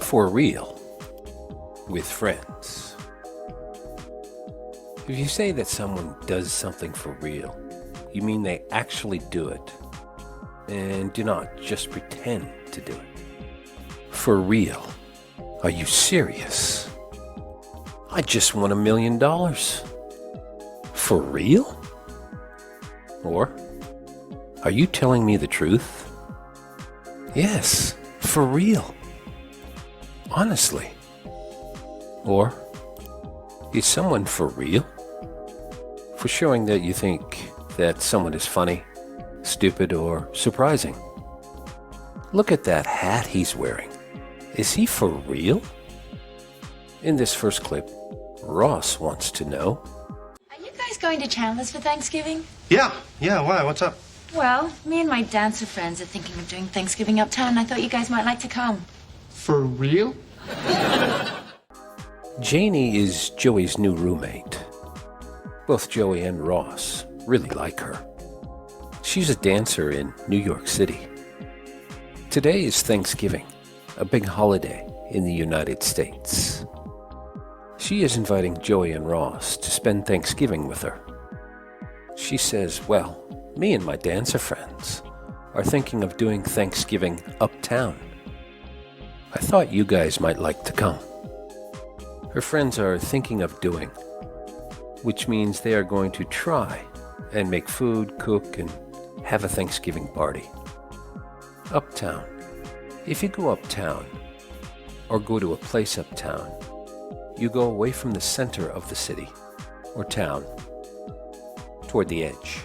For real. With friends. If you say that someone does something for real, you mean they actually do it, and do not just pretend to do it. For real. Are you serious? I just won $1 million. For real? Or, are you telling me the truth? Yes, for real. Honestly. Or, is someone for real? For showing that you think that someone is funny, stupid, or surprising. Look at that hat he's wearing. Is he for real? In this first clip, Ross wants to know. Are you guys going to Chandler's for Thanksgiving? Yeah, why? What's up? Well, me and my dancer friends are thinking of doing Thanksgiving uptown. I thought you guys might like to come. For real? Janie is Joey's new roommate. Both Joey and Ross really like her. She's a dancer in New York City. Today is Thanksgiving, a big holiday in the United States. She is inviting Joey and Ross to spend Thanksgiving with her. She says, well, me and my dancer friends are thinking of doing Thanksgiving uptown. I thought you guys might like to come. Her friends are thinking of doing, which means they are going to try and make food, cook, and have a Thanksgiving party. Uptown. If you go uptown, or go to a place uptown, you go away from the center of the city, or town, toward the edge.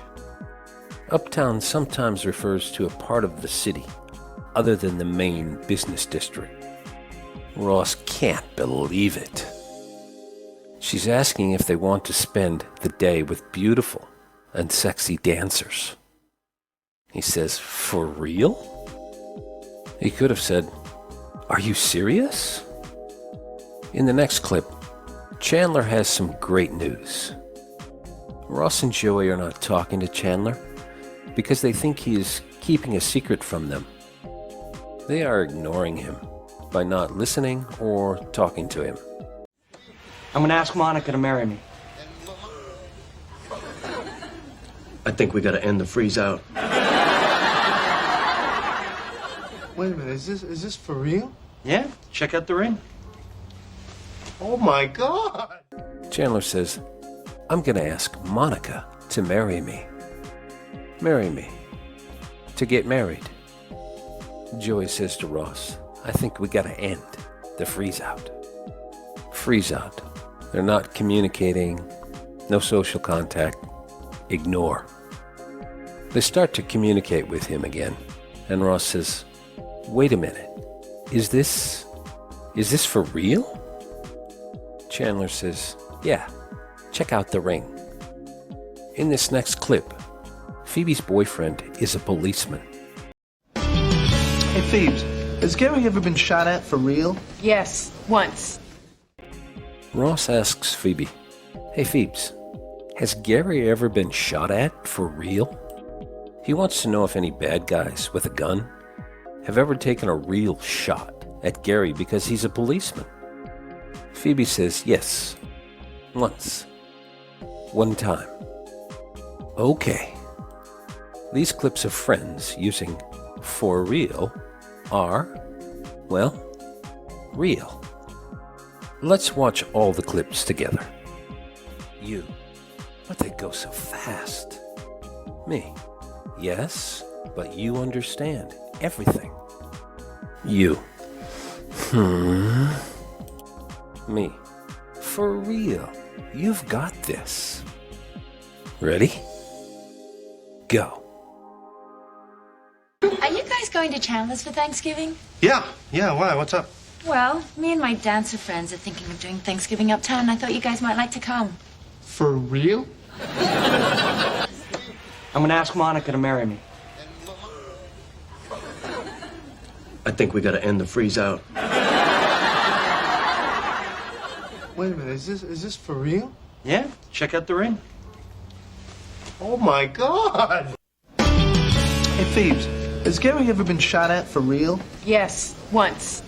Uptown sometimes refers to a part of the city, other than the main business district. Ross can't believe it. She's asking if they want to spend the day with beautiful and sexy dancers. He says, for real? He could have said, are you serious? In the next clip, Chandler has some great news. Ross and Joey are not talking to Chandler because they think he is keeping a secret from them. They are ignoring him by not listening or talking to him. I'm gonna ask Monica to marry me. I think we gotta end the freeze out. Wait a minute, is this for real? Yeah, check out the ring. Oh my God! Chandler says, I'm gonna ask Monica to marry me. Marry me. To get married. Joey says to Ross, I think we gotta end the freeze out. Freeze out. They're not communicating, no social contact, ignore. They start to communicate with him again, and Ross says, wait a minute, is this for real? Chandler says, yeah, check out the ring. In this next clip, Phoebe's boyfriend is a policeman. Hey, Phoebes, has Gary ever been shot at for real? Yes, once. Ross asks Phoebe, hey Phoebes, has Gary ever been shot at for real? He wants to know if any bad guys with a gun have ever taken a real shot at Gary because he's a policeman. Phoebe says yes, once, one time. Okay. These clips of friends using for real are, well, real. Let's watch all the clips together. You, but they go so fast. Me, yes, but you understand everything. You, Me, for real, you've got this. Ready? Go. Are you guys going to Chandler's for Thanksgiving? Yeah, why? What's up? Well, me and my dancer friends are thinking of doing Thanksgiving uptown. I thought you guys might like to come. For real? I'm gonna ask Monica to marry me. I think we gotta end the freeze out. Wait a minute, is this for real? Yeah, check out the ring. Oh my God! Hey, Phoebes, has Gary ever been shot at for real? Yes, once.